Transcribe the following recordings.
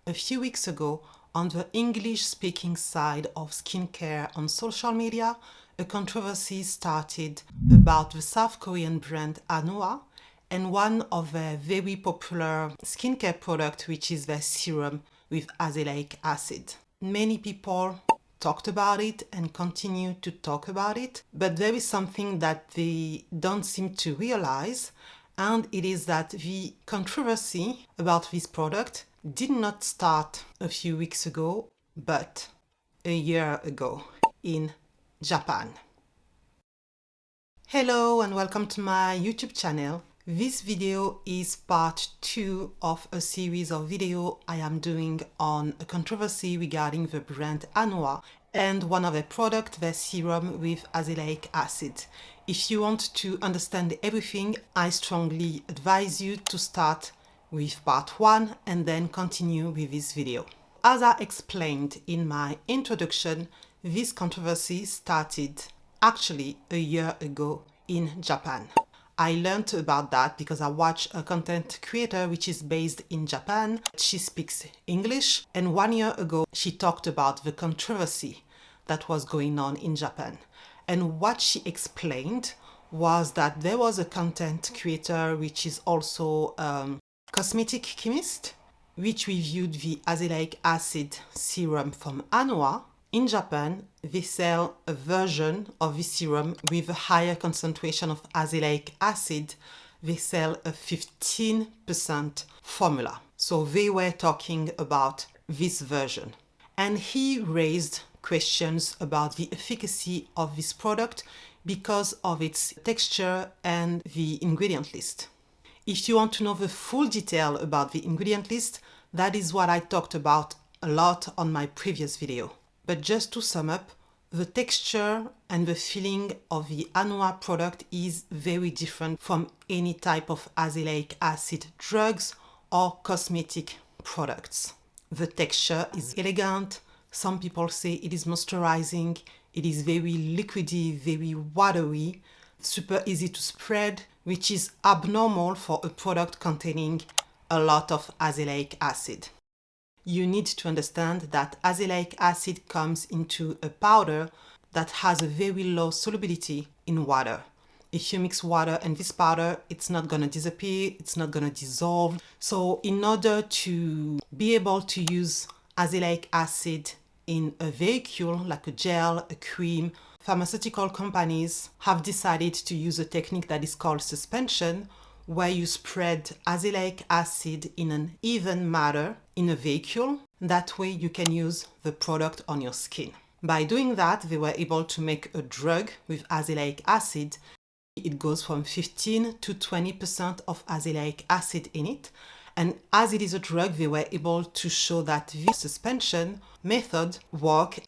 a few weeks ago, on the English-speaking side of skincare on social media, a controversy started about the South Korean brand Anua and one of their very popular skincare products, which is their serum with azelaic acid. Many people talked about it and continue to talk about it, but there is something that they don't seem to realize, and it is that the controversy about this product did not start a few weeks ago, but a year ago in Japan. Hello and welcome to my YouTube channel. This video is part 2 of a series of videos I am doing on a controversy regarding the brand Anua and one of their products, their serum with azelaic acid. If you want to understand everything, I strongly advise you to start with part 1 and then continue with this video. As I explained in my introduction, this controversy started actually a year ago in Japan. I learned about that because I watched a content creator which is based in Japan. She speaks English, and 1 year ago she talked about the controversy that was going on in Japan. And what she explained was that there was a content creator which is also a cosmetic chemist which reviewed the azelaic acid serum from Anua. In Japan, they sell a version of the serum with a higher concentration of azelaic acid. They sell a 15% formula. So they were talking about this version. And he raised questions about the efficacy of this product because of its texture and the ingredient list. If you want to know the full detail about the ingredient list, that is what I talked about a lot on my previous video. But just to sum up, the texture and the feeling of the Anua product is very different from any type of azelaic acid drugs or cosmetic products. The texture is elegant. Some people say it is moisturizing. It is very liquidy, very watery, super easy to spread, which is abnormal for a product containing a lot of azelaic acid. You need to understand that azelaic acid comes into a powder that has a very low solubility in water. If you mix water and this powder, it's not going to disappear, it's not going to dissolve. So in order to be able to use azelaic acid in a vehicle, like a gel, a cream, pharmaceutical companies have decided to use a technique that is called suspension, where you spread azelaic acid in an even manner in a vehicle. That way you can use the product on your skin. By doing that, they were able to make a drug with azelaic acid. It goes from 15 to 20% of azelaic acid in it. And as it is a drug, they were able to show that this suspension method works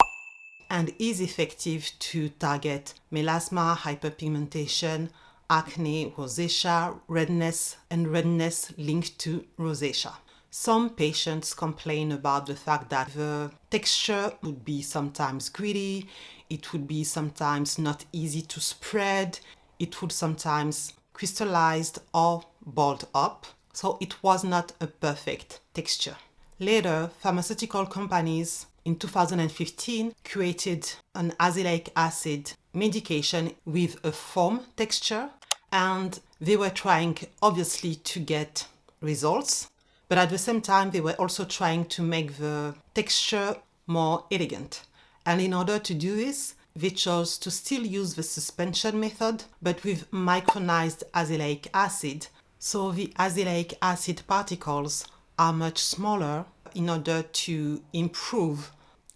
and is effective to target melasma, hyperpigmentation, acne, rosacea, redness, and redness linked to rosacea. Some patients complain about the fact that the texture would be sometimes gritty, it would be sometimes not easy to spread, it would sometimes crystallized or balled up, so it was not a perfect texture. Later, pharmaceutical companies in 2015 created an azelaic acid medication with a foam texture, and they were trying obviously to get results, but at the same time they were also trying to make the texture more elegant. And in order to do this, they chose to still use the suspension method but with micronized azelaic acid. So the azelaic acid particles are much smaller in order to improve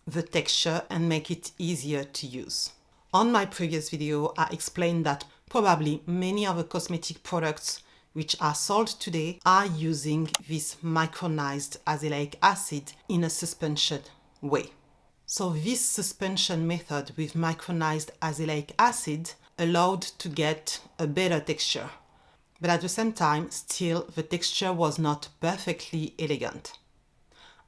the texture and make it easier to use. On my previous video, I explained that probably many of the cosmetic products which are sold today are using this micronized azelaic acid in a suspension way. So this suspension method with micronized azelaic acid allowed to get a better texture. But at the same time, still the texture was not perfectly elegant.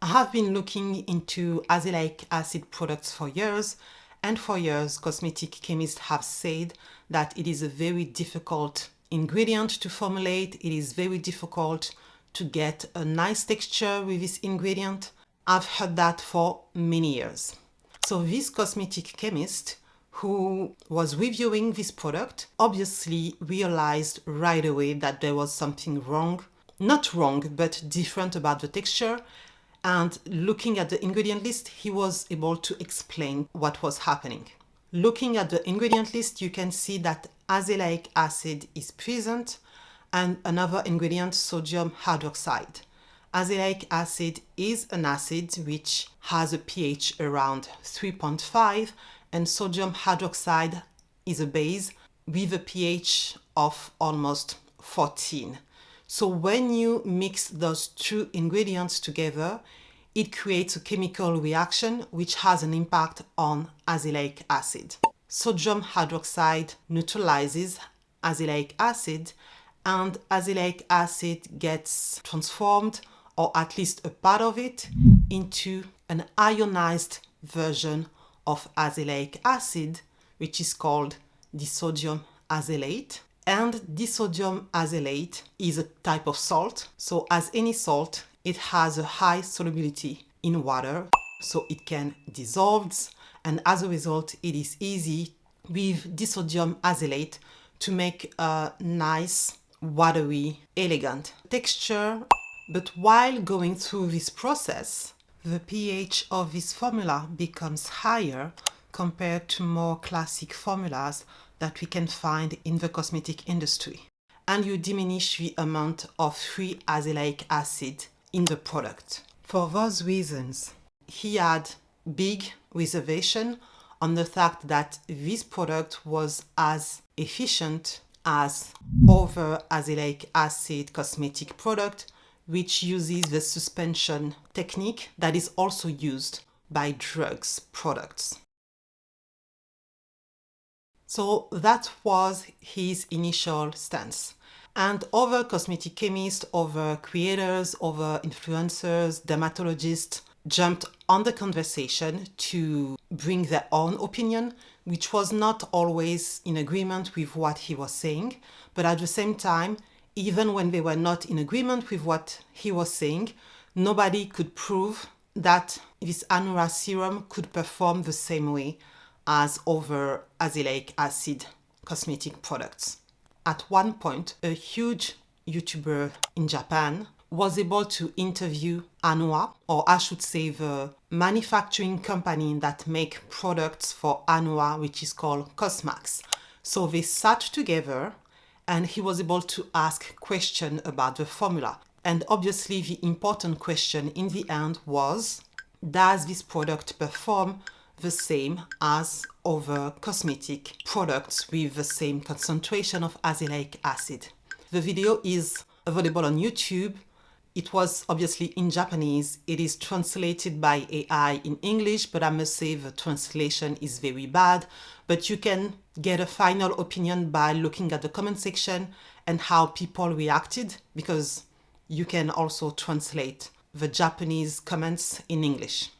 I have been looking into azelaic acid products for years, and for years cosmetic chemists have said that it is a very difficult ingredient to formulate. It is very difficult to get a nice texture with this ingredient. I've heard that for many years. So this cosmetic chemist who was reviewing this product obviously realized right away that there was something wrong. Not wrong, but different about the texture. And looking at the ingredient list, he was able to explain what was happening. Looking at the ingredient list, you can see that azelaic acid is present and another ingredient, sodium hydroxide. Azelaic acid is an acid which has a pH around 3.5, and sodium hydroxide is a base with a pH of almost 14. So when you mix those two ingredients together, it creates a chemical reaction which has an impact on azelaic acid. Sodium hydroxide neutralizes azelaic acid, and azelaic acid gets transformed, or at least a part of it, into an ionized version of azelaic acid, which is called disodium azelate. And disodium azelate is a type of salt. So as any salt, it has a high solubility in water, so it can dissolve, and as a result, it is easy with disodium azelate to make a nice, watery, elegant texture. But while going through this process, the pH of this formula becomes higher compared to more classic formulas that we can find in the cosmetic industry. And you diminish the amount of free azelaic acid in the product. For those reasons, he had big reservation on the fact that this product was as efficient as other azelaic acid cosmetic product, which uses the suspension technique that is also used by drugs products. So that was his initial stance. And other cosmetic chemists, other creators, other influencers, dermatologists jumped on the conversation to bring their own opinion, which was not always in agreement with what he was saying. But at the same time, even when they were not in agreement with what he was saying, nobody could prove that this Anua serum could perform the same way as other azelaic acid cosmetic products. At one point, a huge YouTuber in Japan was able to interview Anua, or I should say the manufacturing company that make products for Anua, which is called Cosmax. So they sat together and he was able to ask questions about the formula. And obviously the important question in the end was, does this product perform the same as other cosmetic products with the same concentration of azelaic acid? The video is available on YouTube. It was obviously in Japanese. It is translated by AI in English, but I must say the translation is very bad. But you can get a final opinion by looking at the comment section and how people reacted, because you can also translate the Japanese comments in English.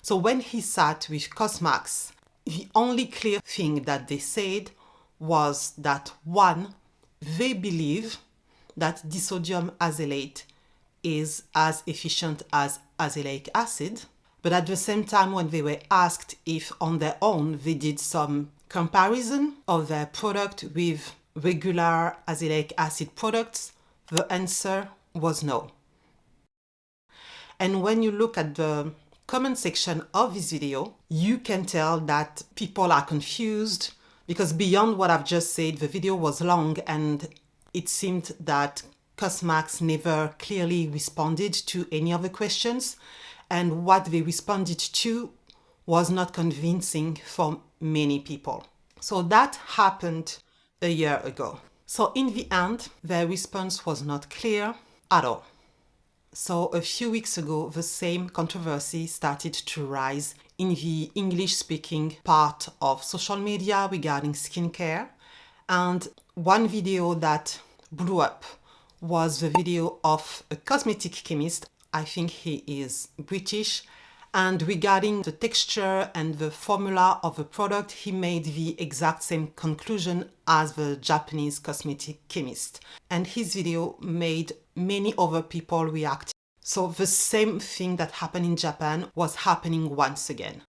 So when he sat with Cosmax, the only clear thing that they said was that, one, they believe that disodium azelate is as efficient as azelaic acid. But at the same time, when they were asked if on their own they did some comparison of their product with regular azelaic acid products, the answer was no. And when you look at the comment section of this video, you can tell that people are confused, because beyond what I've just said, the video was long and it seemed that Cosmax never clearly responded to any of the questions, and what they responded to was not convincing for many people. So that happened a year ago. So in the end, their response was not clear at all. So a few weeks ago, the same controversy started to rise in the English-speaking part of social media regarding skincare. And one video that blew up was the video of a cosmetic chemist. I think he is British. And regarding the texture and the formula of the product, he made the exact same conclusion as the Japanese cosmetic chemist. And his video made many other people react So the same thing that happened in Japan was happening once again.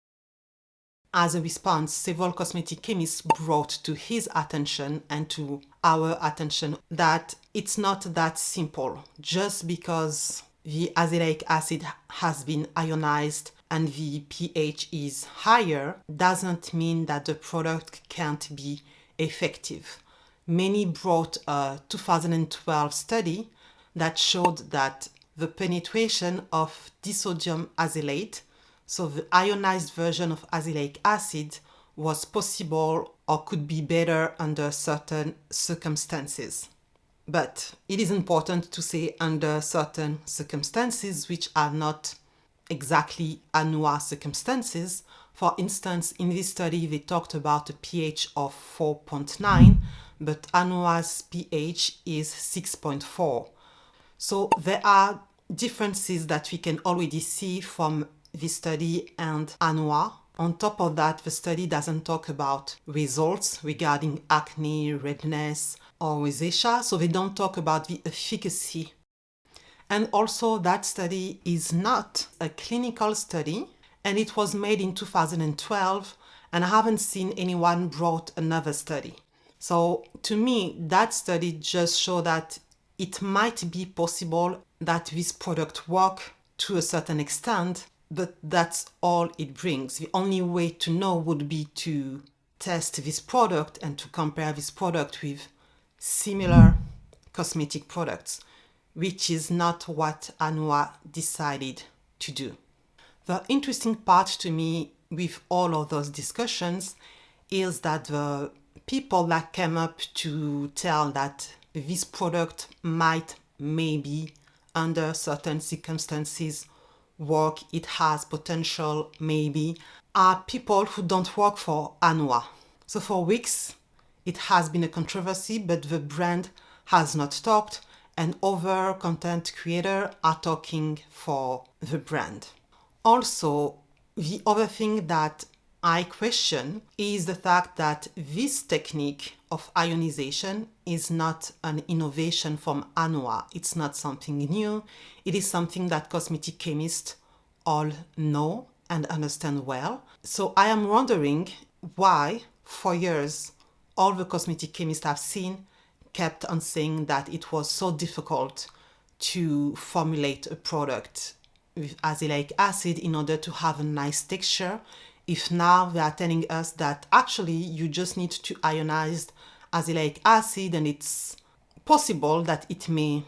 As a response, several cosmetic chemists brought to his attention and to our attention that it's not that simple. Just because the azelaic acid has been ionized and the pH is higher doesn't mean that the product can't be effective. Many brought a 2012 study that showed that the penetration of disodium azelaic, so the ionized version of azelaic acid, was possible or could be better under certain circumstances. But it is important to say under certain circumstances, which are not exactly Anua circumstances. For instance, in this study, they talked about a pH of 4.9, but Anua's pH is 6.4. So there are differences that we can already see from this study and Anua. On top of that, the study doesn't talk about results regarding acne, redness, or rosacea, so they don't talk about the efficacy. And also, that study is not a clinical study, and it was made in 2012, and I haven't seen anyone brought another study. So to me, that study just showed that it might be possible that this product work to a certain extent, but that's all it brings. The only way to know would be to test this product and to compare this product with similar cosmetic products, which is not what Anua decided to do. The interesting part to me with all of those discussions is that the people that came up to tell that this product might maybe under certain circumstances work, it has potential maybe, are people who don't work for Anua. So for weeks it has been a controversy, but the brand has not talked, and other content creators are talking for the brand. Also, the other thing that I question is the fact that this technique of ionization is not an innovation from Anua. It's not something new. It is something that cosmetic chemists all know and understand well. So I am wondering why, for years, all the cosmetic chemists I've seen kept on saying that it was so difficult to formulate a product with azelaic acid in order to have a nice texture, if now they are telling us that actually you just need to ionize azelaic acid and it's possible that it may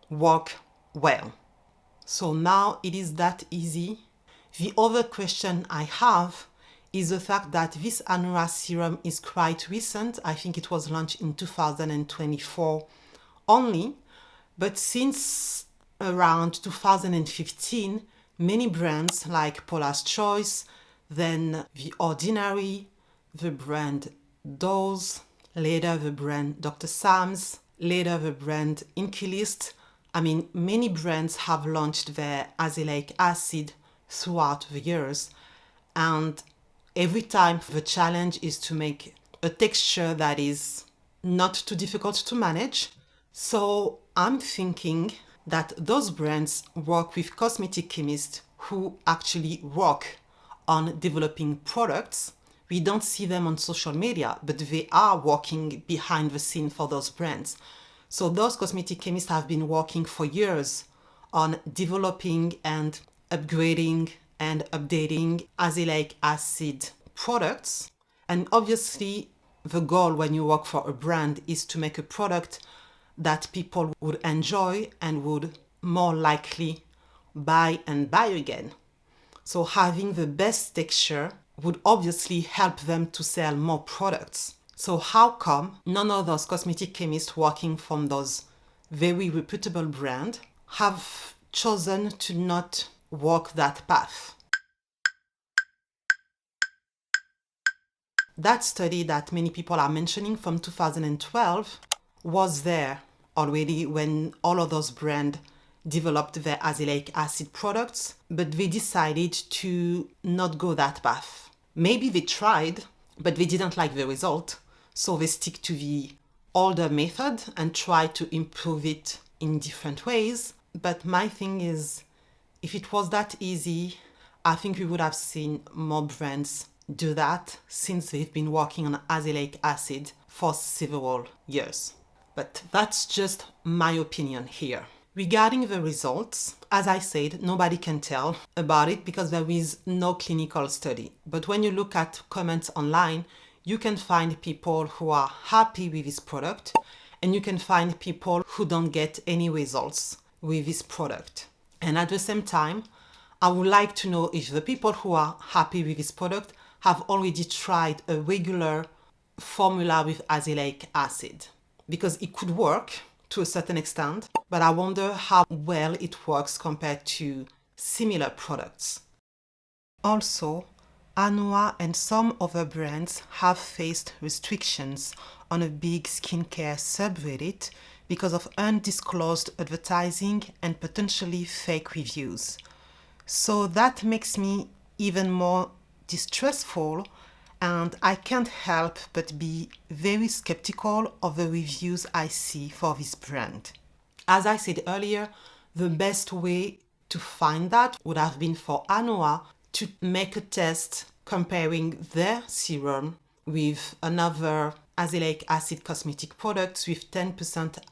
work well. So now it is that easy. The other question I have is the fact that this Anua serum is quite recent. I think it was launched in 2024 only, but since around 2015, many brands like Paula's Choice, then The Ordinary, the brand Dose, later the brand Dr. Sam's, later the brand Inkilist. I mean, many brands have launched their azelaic acid throughout the years, and every time the challenge is to make a texture that is not too difficult to manage. So I'm thinking that those brands work with cosmetic chemists who actually work on developing products. We don't see them on social media, but they are working behind the scene for those brands. So those cosmetic chemists have been working for years on developing and upgrading and updating azelaic acid products. And obviously, the goal when you work for a brand is to make a product that people would enjoy and would more likely buy and buy again. So having the best texture would obviously help them to sell more products. So how come none of those cosmetic chemists working from those very reputable brands have chosen to not walk that path? That study that many people are mentioning from 2012 was there already when all of those brands developed their azelaic acid products, but they decided to not go that path. Maybe they tried, but they didn't like the result, so they stick to the older method and try to improve it in different ways. But my thing is, If it was that easy, I think we would have seen more brands do that since they've been working on azelaic acid for several years. But that's just my opinion here. Regarding the results, as I said, nobody can tell about it because there is no clinical study. But when you look at comments online, you can find people who are happy with this product, and you can find people who don't get any results with this product. And at the same time, I would like to know if the people who are happy with this product have already tried a regular formula with azelaic acid, because it could work to a certain extent, but I wonder how well it works compared to similar products. Also, Anua and some other brands have faced restrictions on a big skincare subreddit because of undisclosed advertising and potentially fake reviews. So that makes me even more distrustful, and I can't help but be very skeptical of the reviews I see for this brand. As I said earlier, the best way to find that would have been for Anua to make a test comparing their serum with another azelaic acid cosmetic products with 10%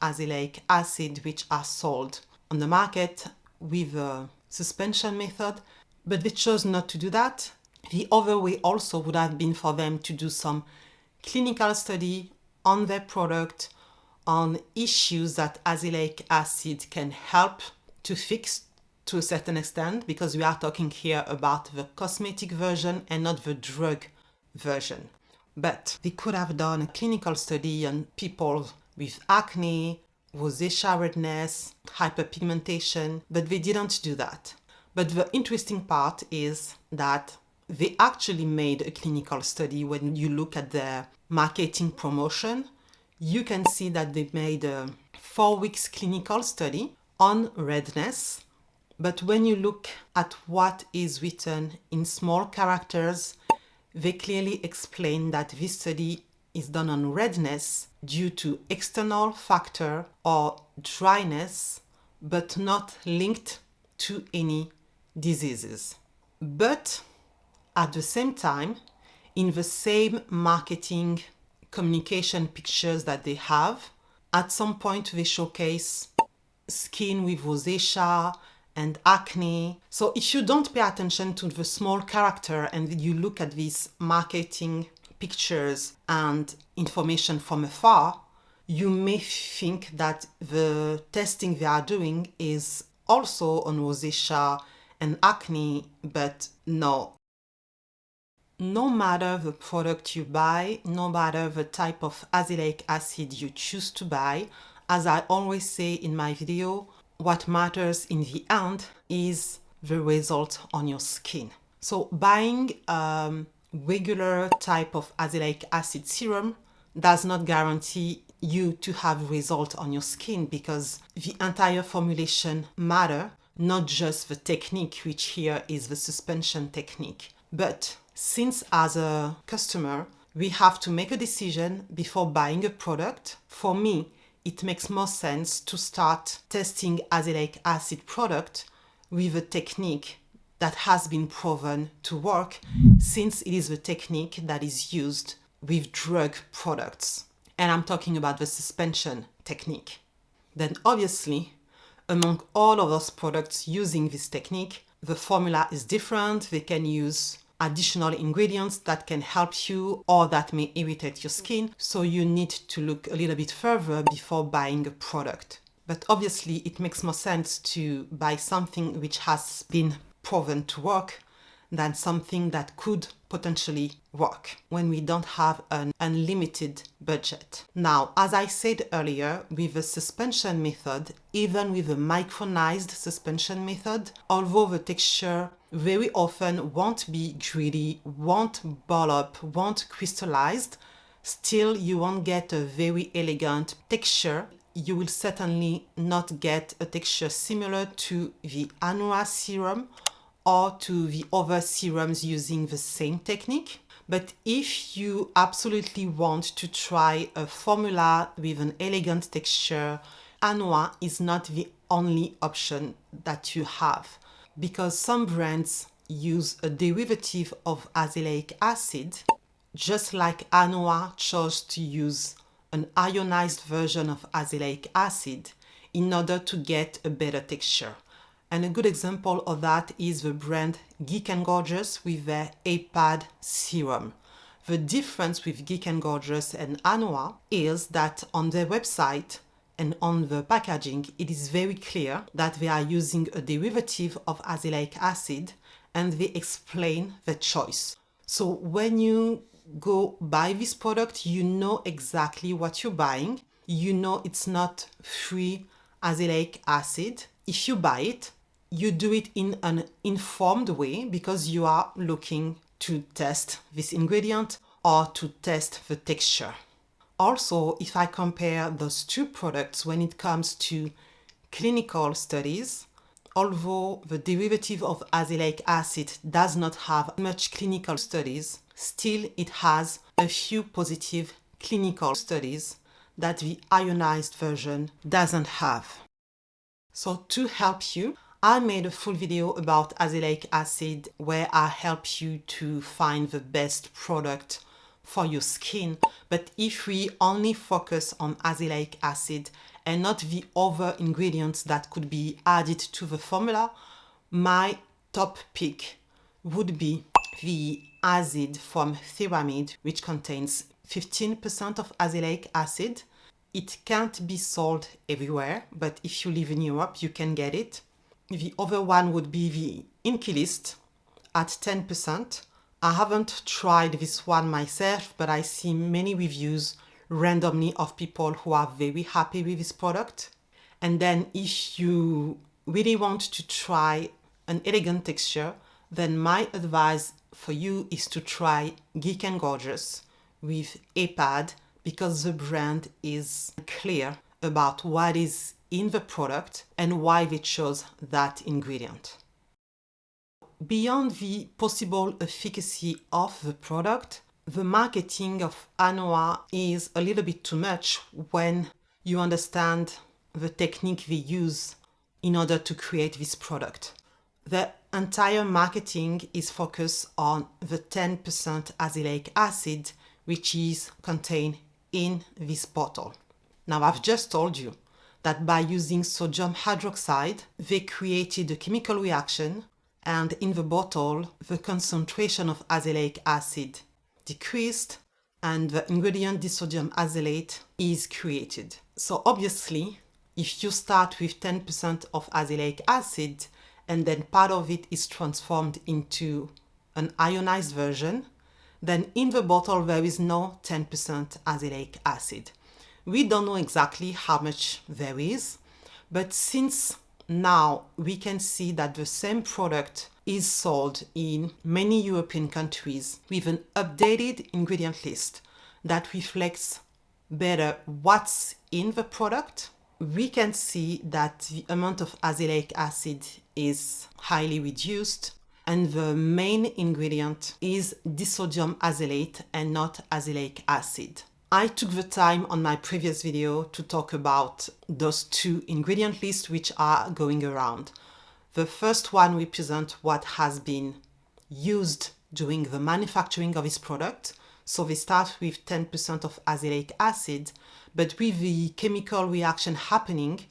azelaic acid, which are sold on the market with a suspension method, but they chose not to do that. The other way also would have been for them to do some clinical study on their product, on issues that azelaic acid can help to fix to a certain extent, because we are talking here about the cosmetic version and not the drug version. But they could have done a clinical study on people with acne, rosacea redness, hyperpigmentation, but they didn't do that. But the interesting part is that they actually made a clinical study. When you look at their marketing promotion, you can see that they made a 4 weeks clinical study on redness. But when you look at what is written in small characters, they clearly explain that this study is done on redness due to external factor or dryness, but not linked to any diseases. But at the same time, in the same marketing communication pictures that they have, at some point they showcase skin with rosacea and acne. So if you don't pay attention to the small character and you look at these marketing pictures and information from afar, you may think that the testing they are doing is also on rosacea and acne, but no. No matter the product you buy, no matter the type of azelaic acid you choose to buy, as I always say in my video, what matters in the end is the result on your skin. So buying regular type of azelaic acid serum does not guarantee you to have result on your skin, because the entire formulation matter, not just the technique, which here is the suspension technique. But since as a customer we have to make a decision before buying a product, for me it makes more sense to start testing azelaic acid product with a technique that has been proven to work, since it is the technique that is used with drug products. And I'm talking about the suspension technique. Then obviously, among all of those products using this technique, the formula is different. They can use additional ingredients that can help you or that may irritate your skin. So you need to look a little bit further before buying a product. But obviously it makes more sense to buy something which has been proven to work than something that could potentially work when we don't have an unlimited budget. Now, as I said earlier, with the suspension method, even with a micronized suspension method, although the texture very often won't be gritty, won't ball up, won't crystallized, still you won't get a very elegant texture. You will certainly not get a texture similar to the Anua serum or to the other serums using the same technique. But if you absolutely want to try a formula with an elegant texture, Anua is not the only option that you have. because some brands use a derivative of azelaic acid, just like Anua chose to use an ionized version of azelaic acid in order to get a better texture. And a good example of that is the brand Geek and Gorgeous with their A-Pad serum. The difference with Geek and Gorgeous and Anua is that on their website and on the packaging, it is very clear that they are using a derivative of azelaic acid, and they explain the choice. So when you go buy this product, you know exactly what you're buying. You know it's not free azelaic acid. If you buy it, you do it in an informed way because you are looking to test this ingredient or to test the texture. Also, if I compare those two products when it comes to clinical studies, although the derivative of azelaic acid does not have much clinical studies, still it has a few positive clinical studies that the ionized version doesn't have. So to help you, I made a full video about azelaic acid where I help you to find the best product for your skin. But if we only focus on azelaic acid and not the other ingredients that could be added to the formula, my top pick would be the acid from Ceramide, which contains 15% of azelaic acid. It can't be sold everywhere, but if you live in Europe, you can get it. The other one would be the Inkilist at 10%. I haven't tried this one myself, but I see many reviews randomly of people who are very happy with this product. And then if you really want to try an elegant texture, then my advice for you is to try Geek and Gorgeous with A-Pad, because the brand is clear about what is in the product and why they chose that ingredient. Beyond the possible efficacy of the product, the marketing of Anua is a little bit too much when you understand the technique they use in order to create this product. The entire marketing is focused on the 10% azelaic acid, which is contained in this bottle. Now, I've just told you that by using sodium hydroxide, they created a chemical reaction, and in the bottle, the concentration of azelaic acid decreased and the ingredient disodium azelate is created. So obviously, if you start with 10% of azelaic acid and then part of it is transformed into an ionized version, then in the bottle there is no 10% azelaic acid. We don't know exactly how much there is, but since now we can see that the same product is sold in many European countries with an updated ingredient list that reflects better what's in the product, we can see that the amount of azelaic acid is highly reduced and the main ingredient is disodium azelate and not azelaic acid. I took the time on my previous video to talk about those two ingredient lists which are going around. The first one represents what has been used during the manufacturing of this product. So they start with 10% of azelaic acid, but with the chemical reaction happening,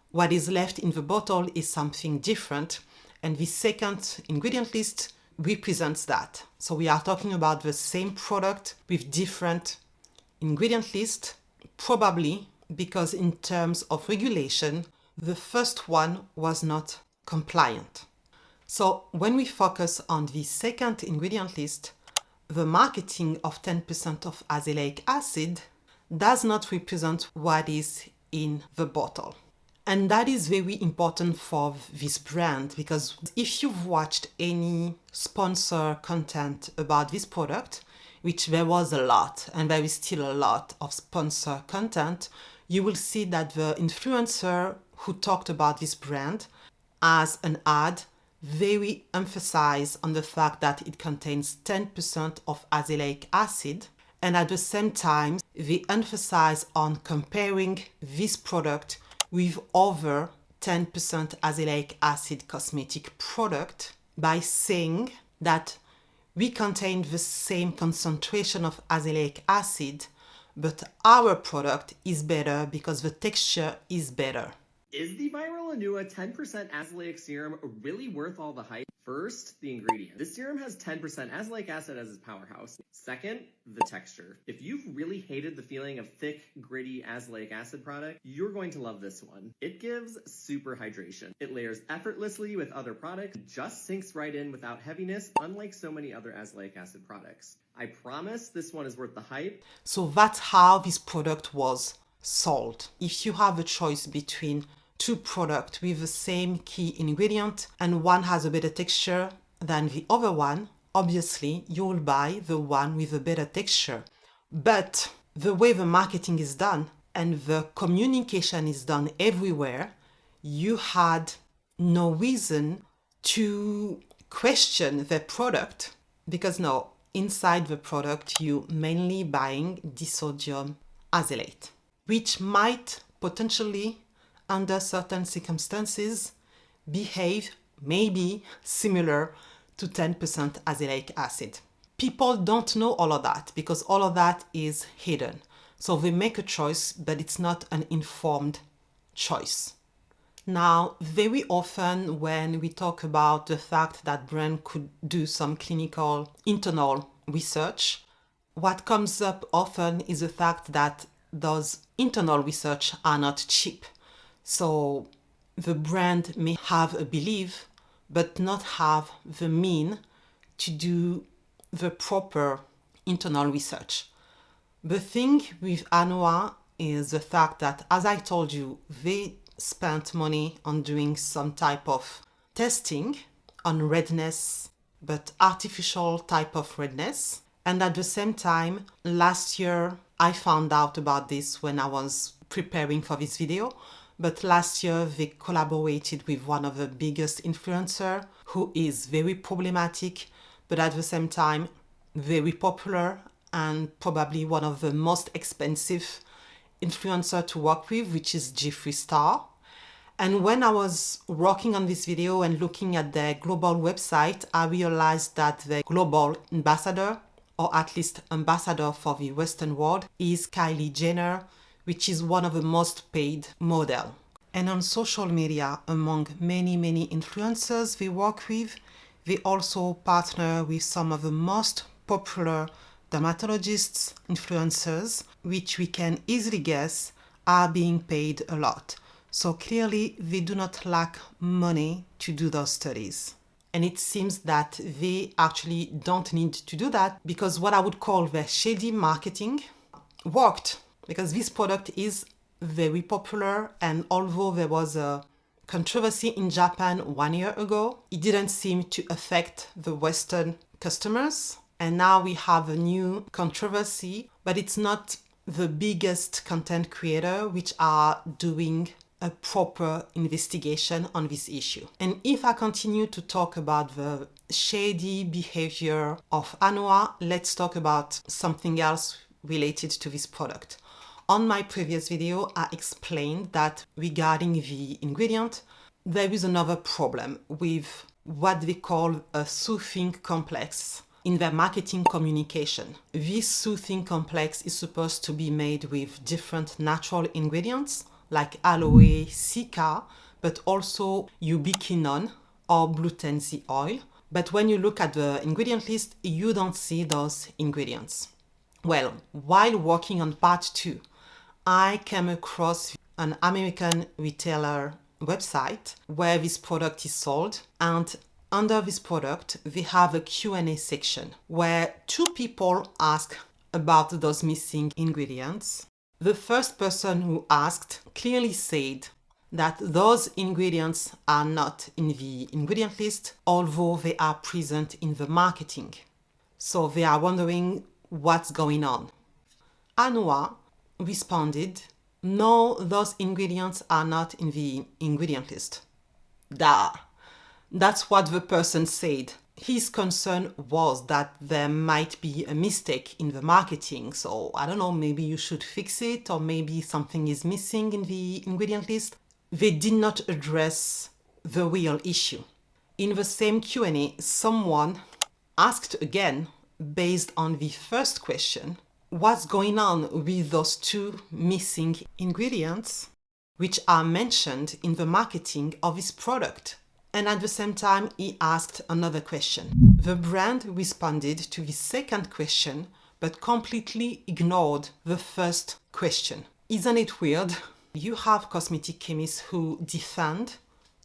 what is left in the bottle is something different. And the second ingredient list represents that. So we are talking about the same product with different ingredient list, probably because in terms of regulation, the first one was not compliant. So when we focus on the second ingredient list, the marketing of 10% of azelaic acid does not represent what is in the bottle. And that is very important for this brand, because if you've watched any sponsor content about this product, which there was a lot, and there is still a lot of sponsor content, you will see that the influencer who talked about this brand as an ad very emphasized on the fact that it contains 10% of azelaic acid, and at the same time they emphasize on comparing this product with other 10% azelaic acid cosmetic product by saying that we contain the same concentration of azelaic acid, but our product is better because the texture is better. Is the viral Anua 10% azelaic serum really worth all the hype? First, the ingredient. This serum has 10% azelaic acid as its powerhouse. Second, the texture. If you've really hated the feeling of thick, gritty azelaic acid product, you're going to love this one. It gives super hydration. It layers effortlessly with other products, just sinks right in without heaviness, unlike so many other azelaic acid products. I promise this one is worth the hype. So that's how this product was sold. If you have a choice between two products with the same key ingredient and one has a better texture than the other one, obviously you will buy the one with a better texture. But the way the marketing is done and the communication is done everywhere, you had no reason to question the product, because no, inside the product you mainly buying disodium azelaic, which might potentially, under certain circumstances, behave maybe similar to 10% azelaic acid. People don't know all of that because all of that is hidden. So they make a choice, but it's not an informed choice. Now, very often when we talk about the fact that brand could do some clinical internal research, what comes up often is the fact that those internal research are not cheap. So the brand may have a belief, but not have the mean to do the proper internal research. The thing with Anua is the fact that, as I told you, they spent money on doing some type of testing on redness, but artificial type of redness. And at the same time, last year, I found out about this when I was preparing for this video. But last year, they collaborated with one of the biggest influencers who is very problematic, but at the same time, very popular and probably one of the most expensive influencer to work with, which is Jeffree Star. And when I was working on this video and looking at their global website, I realized that the global ambassador, or at least ambassador for the Western world, is Kylie Jenner, which is one of the most paid model. And on social media, among many influencers they work with, they also partner with some of the most popular dermatologists, influencers, which we can easily guess are being paid a lot. So clearly they do not lack money to do those studies. And it seems that they actually don't need to do that because what I would call their shady marketing worked, because this product is very popular, and although there was a controversy in Japan 1 year ago, it didn't seem to affect the Western customers. And now we have a new controversy, but it's not the biggest content creator which are doing a proper investigation on this issue. And if I continue to talk about the shady behavior of Anua, let's talk about something else related to this product. On my previous video, I explained that regarding the ingredient, there is another problem with what they call a soothing complex in their marketing communication. This soothing complex is supposed to be made with different natural ingredients like aloe, cica, but also ubiquinone or blue tansy oil. But when you look at the ingredient list, you don't see those ingredients. Well, while working on part 2, I came across an American retailer website where this product is sold, and under this product they have a Q&A section where 2 people ask about those missing ingredients. The first person who asked clearly said that those ingredients are not in the ingredient list, although they are present in the marketing. So they are wondering what's going on. Anua responded, no, those ingredients are not in the ingredient list. Duh. That's what the person said. His concern was that there might be a mistake in the marketing. So I don't know, maybe you should fix it, or maybe something is missing in the ingredient list. they did not address the real issue. In the same Q&A, someone asked again, based on the first question, what's going on with those two missing ingredients which are mentioned in the marketing of this product? And at the same time, he asked another question. The brand responded to the second question, but completely ignored the first question. Isn't it weird? You have cosmetic chemists who defend,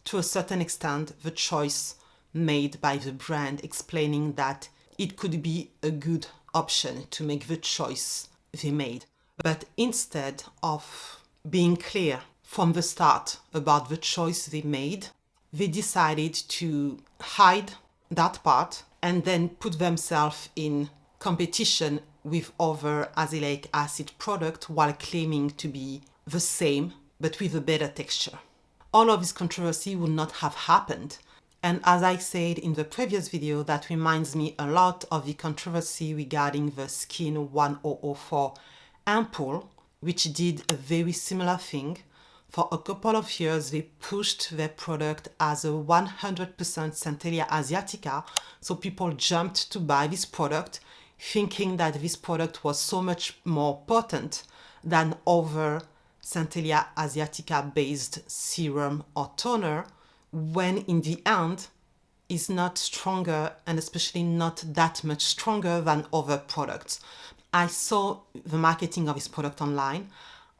to a certain extent, the choice made by the brand, explaining that it could be a good option to make the choice they made. But instead of being clear from the start about the choice they made, they decided to hide that part and then put themselves in competition with other azelaic acid products while claiming to be the same but with a better texture. All of this controversy would not have happened. And as I said in the previous video, that reminds me a lot of the controversy regarding the Skin 1004 ampoule, which did a very similar thing. For a couple of years, they pushed their product as a 100% Centellia asiatica, so people jumped to buy this product, thinking that this product was so much more potent than other Centellia asiatica based serum or toner, when in the end is not stronger, and especially not that much stronger than other products. I saw the marketing of this product online.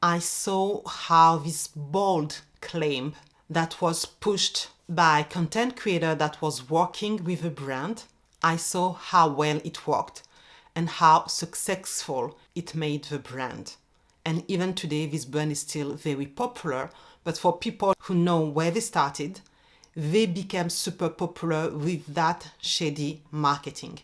I saw how this bold claim that was pushed by a content creator that was working with a brand, I saw how well it worked and how successful it made the brand. And even today, this brand is still very popular, but for people who know where they started, they became super popular with that shady marketing.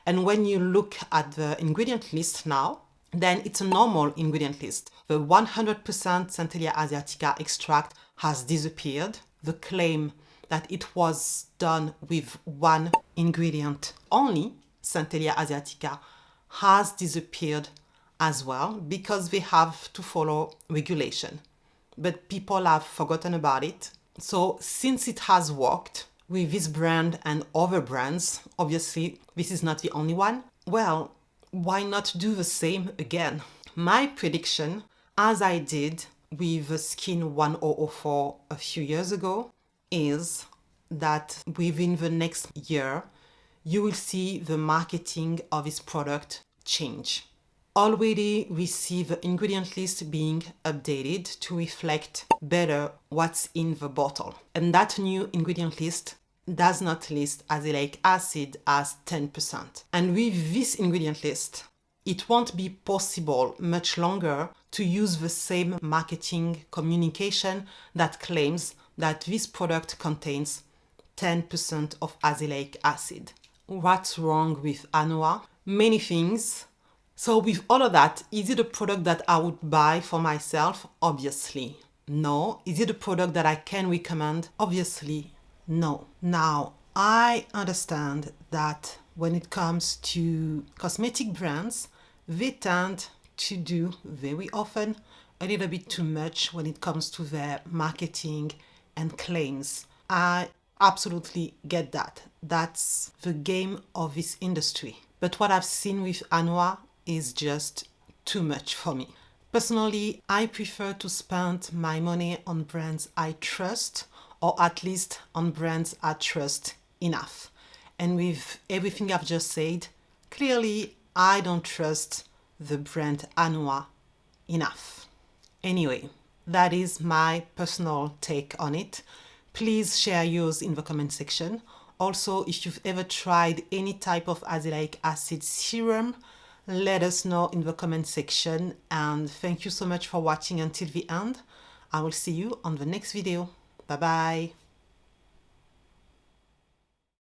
And when you look at the ingredient list now, then it's a normal ingredient list. The 100% Centellia asiatica extract has disappeared. The claim that it was done with one ingredient only, Centellia asiatica, has disappeared as well because they have to follow regulation. But people have forgotten about it. So since it has worked with this brand and other brands, obviously this is not the only one, well, why not do the same again? My prediction, as I did with the Skin 1004 a few years ago, is that within the next year, you will see the marketing of this product change. Already we see the ingredient list being updated to reflect better what's in the bottle. And that new ingredient list does not list azelaic acid as 10%. And with this ingredient list, it won't be possible much longer to use the same marketing communication that claims that this product contains 10% of azelaic acid. What's wrong with Anua? Many things. So with all of that, is it a product that I would buy for myself? Obviously, no. Is it a product that I can recommend? Obviously, no. Now, I understand that when it comes to cosmetic brands, they tend to do very often a little bit too much when it comes to their marketing and claims. I absolutely get that. That's the game of this industry. But what I've seen with Anua is just too much for me. Personally, I prefer to spend my money on brands I trust, or at least on brands I trust enough. And with everything I've just said, clearly I don't trust the brand Anua enough. Anyway, that is my personal take on it. Please share yours in the comment section. Also, if you've ever tried any type of azelaic acid serum, let us know in the comment section. And thank you so much for watching until the end. I will see you on the next video. Bye bye.